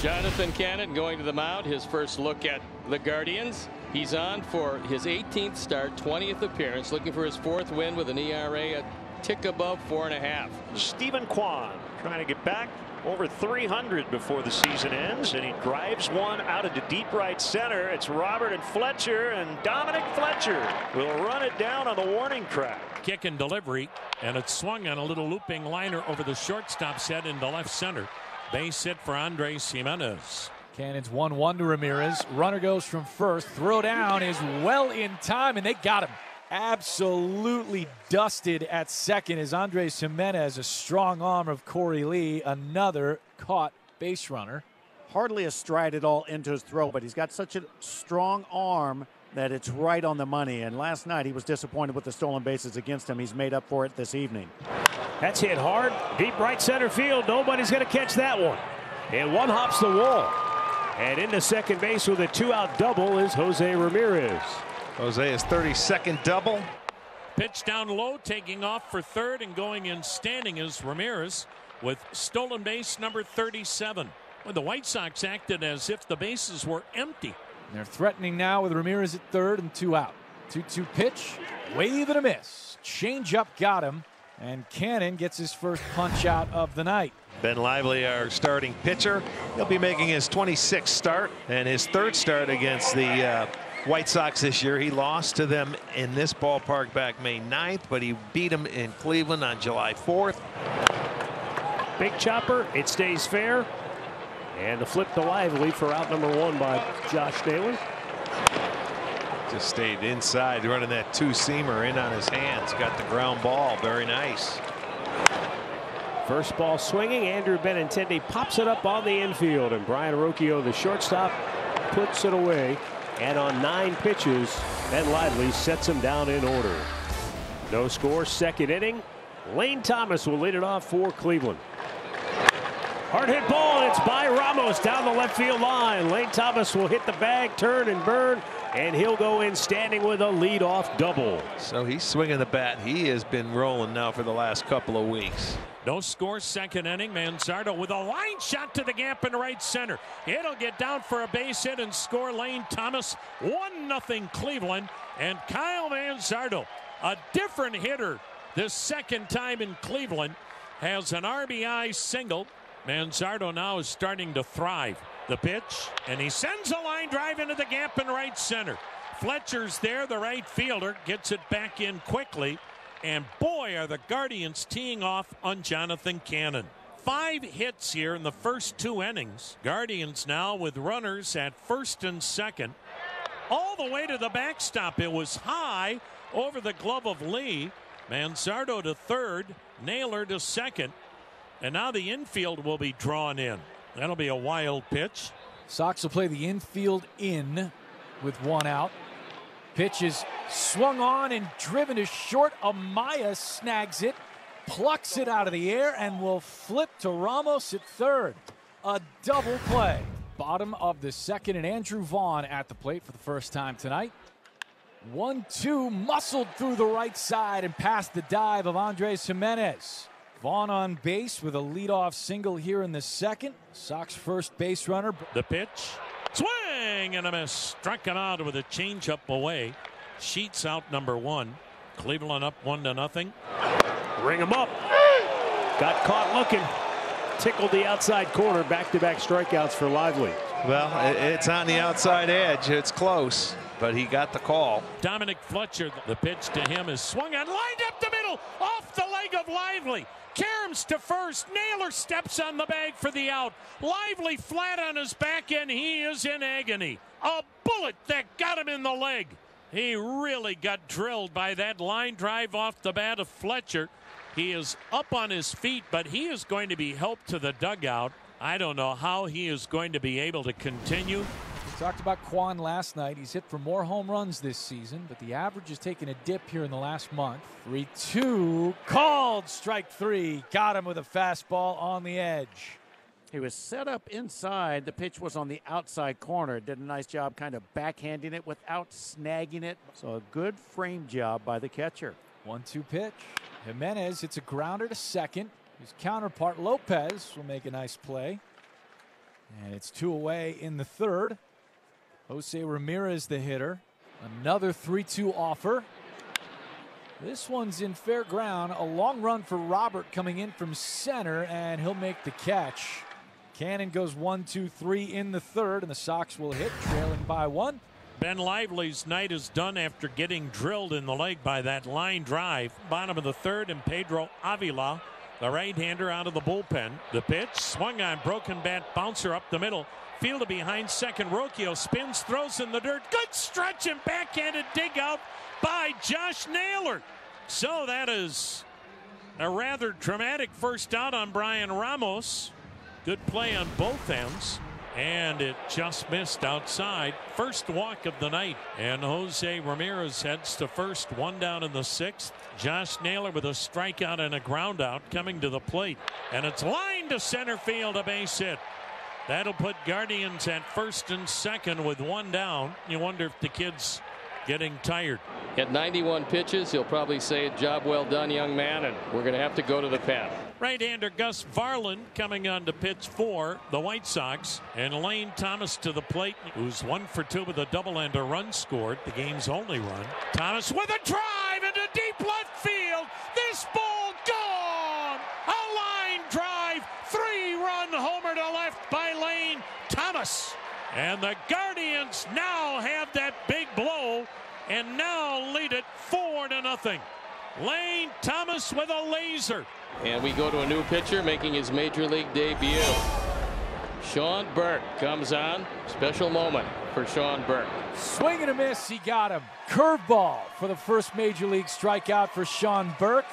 Jonathan Cannon going to the mound. His first look at the Guardians. He's on for his 18th start, 20th appearance, looking for his 4th win with an ERA a tick above 4.5. Stephen Kwan trying to get back over 300 before the season ends, and he drives one out into deep right center. It's Robert and Fletcher, and Dominic Fletcher will run it down on the warning track. Kick and delivery, and it's swung on a little looping liner over the shortstop's head into left center. Base hit for Andres Jimenez. Cannon's 1-1 to Ramirez. Runner goes from first. Throw down is well in time, and they got him. Absolutely dusted at second as Andres Jimenez, a strong arm of Corey Lee, another caught base runner. Hardly a stride at all into his throw, but he's got such a strong arm that it's right on the money. And last night he was disappointed with the stolen bases against him. He's made up for it this evening. That's hit hard, deep right center field. Nobody's going to catch that one. And one hops the wall. And into second base with a 2-out double is Jose Ramirez. Jose's 32nd double. Pitch down low, taking off for third, and going in standing is Ramirez with stolen base number 37. When the White Sox acted as if the bases were empty. They're threatening now with Ramirez at third and 2 out. 2-2 pitch, wave and a miss. Change up got him, and Cannon gets his first punch out of the night. Ben Lively, our starting pitcher. He'll be making his 26th start and his 3rd start against the White Sox this year. He lost to them in this ballpark back May 9th, but he beat them in Cleveland on July 4th. Big chopper, it stays fair. And the flip to Lively for out number 1 by Josh Naylor. Just stayed inside, running that 2-seamer in on his hands. Got the ground ball. Very nice. First ball swinging. Andrew Benintendi pops it up on the infield, and Brian Rocchio, the shortstop, puts it away. And on 9 pitches, Ben Lively sets him down in order. No score, second inning. Lane Thomas will lead it off for Cleveland. Hard hit ball, and it's by Ramos down the left field line. Lane Thomas will hit the bag, turn and burn, and he'll go in standing with a leadoff double. So he's swinging the bat. He has been rolling now for the last couple of weeks. No score, second inning. Manzardo with a line shot to the gap in right center. It'll get down for a base hit and score. Lane Thomas. 1-0 Cleveland. And Kyle Manzardo, a different hitter this second time in Cleveland, has an RBI single. Manzardo now is starting to thrive. The pitch, and he sends a line drive into the gap in right center. Fletcher's there, the right fielder, gets it back in quickly. And boy, are the Guardians teeing off on Jonathan Cannon. 5 hits here in the first 2 innings. Guardians now with runners at first and second. All the way to the backstop. It was high over the glove of Lee. Manzardo to third, Naylor to second. And now the infield will be drawn in. That'll be a wild pitch. Sox will play the infield in with 1 out. Pitch is swung on and driven to short. Amaya snags it, plucks it out of the air, and will flip to Ramos at third. A double play. Bottom of the second, and Andrew Vaughn at the plate for the first time tonight. 1-2, muscled through the right side and past the dive of Andres Jimenez. Vaughn on base with a leadoff single here in the second. Sox first base runner. The pitch. Swing and a miss. Struck him out with a changeup away. Sheets out number 1. Cleveland up 1-0. Ring him up. Got caught looking. Tickled the outside corner. Back-to-back strikeouts for Lively. Well, it's on the outside edge. It's close, but he got the call. Dominic Fletcher, the pitch to him is swung on, lined up the middle, off the leg of Lively. Caroms to first. Naylor steps on the bag for the out. Lively flat on his back end. He is in agony. A bullet that got him in the leg. He really got drilled by that line drive off the bat of Fletcher. He is up on his feet, but he is going to be helped to the dugout. I don't know how he is going to be able to continue. We talked about Kwan last night. He's hit for more home runs this season, but the average has taken a dip here in the last month. 3-2, called strike 3. Got him with a fastball on the edge. He was set up inside. The pitch was on the outside corner. Did a nice job kind of backhanding it without snagging it. So a good frame job by the catcher. 1-2 pitch. Jimenez hits a grounder to second. His counterpart Lopez will make a nice play. And it's 2 away in the third. Jose Ramirez, the hitter. Another 3-2 offer. This one's in fair ground. A long run for Robert coming in from center, and he'll make the catch. Cannon goes 1-2-3 in the third, and the Sox will hit, trailing by 1. Ben Lively's night is done after getting drilled in the leg by that line drive. Bottom of the third, and Pedro Avila, the right-hander, out of the bullpen. The pitch swung on, broken bat bouncer up the middle. Fielded behind second. Rocchio spins, throws in the dirt. Good stretch and backhanded dig out by Josh Naylor. So that is a rather dramatic first out on Brian Ramos. Good play on both ends, and it just missed outside. First walk of the night, and Jose Ramirez heads to first. 1 down in the 6th. Josh Naylor with a strikeout and a ground out coming to the plate, and it's lined to center field, a base hit. That'll put Guardians at first and second with 1 down. You wonder if the kid's getting tired. At 91 pitches, he'll probably say, job well done, young man, and we're going to have to go to the pen. Right-hander Gus Varland coming on to pitch for the White Sox, and Lane Thomas to the plate, who's 1 for 2 with a double and a run scored, the game's only run. Thomas with a drive into deep left field. This ball gone. A line drive, 3-run homer to left by Lane Thomas. And the Guardians now have that big blow and now lead it 4-0. Lane Thomas with a laser. And we go to a new pitcher making his major league debut. Sean Burke comes on. Special moment for Sean Burke. Swing and a miss, he got him. Curveball for the first major league strikeout for Sean Burke.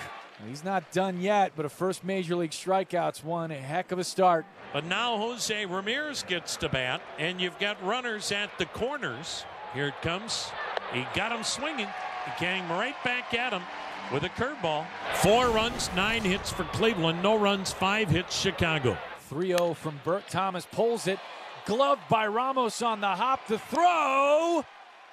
He's not done yet, but a first major league strikeout's one heck of a start. But now Jose Ramirez gets to bat, and you've got runners at the corners. Here it comes. He got him swinging. He came right back at him with a curveball. 4 runs, 9 hits for Cleveland. No runs, 5 hits Chicago. 3-0 from Burke. Thomas pulls it. Gloved by Ramos on the hop. The throw.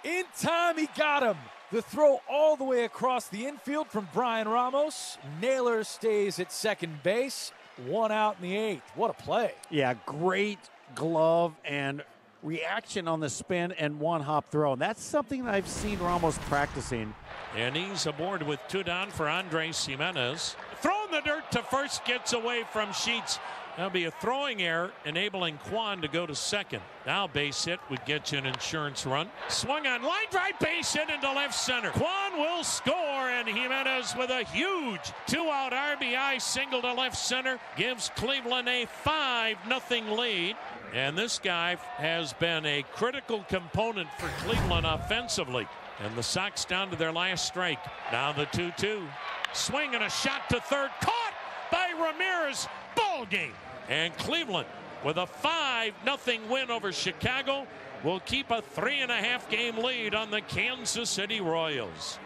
In time, he got him. The throw all the way across the infield from Brian Ramos. Naylor stays at second base. 1 out in the 8th. What a play. Yeah, great glove and reaction on the spin and 1-hop throw. And that's something that I've seen Ramos practicing. And he's aboard with 2 down for Andres Jimenez. Throwing the dirt to first, gets away from Sheets. That'll be a throwing error, enabling Kwan to go to second. Now base hit would get you an insurance run. Swung on, line drive, base hit into left center. Kwan will score, and Jimenez with a huge 2-out RBI single to left center gives Cleveland a 5-0 lead. And this guy has been a critical component for Cleveland offensively. And the Sox down to their last strike. Now the 2-2. Swing and a shot to third. Caught by Ramirez. Ball game. And Cleveland, with a 5-0 win over Chicago, will keep a 3.5 game lead on the Kansas City Royals.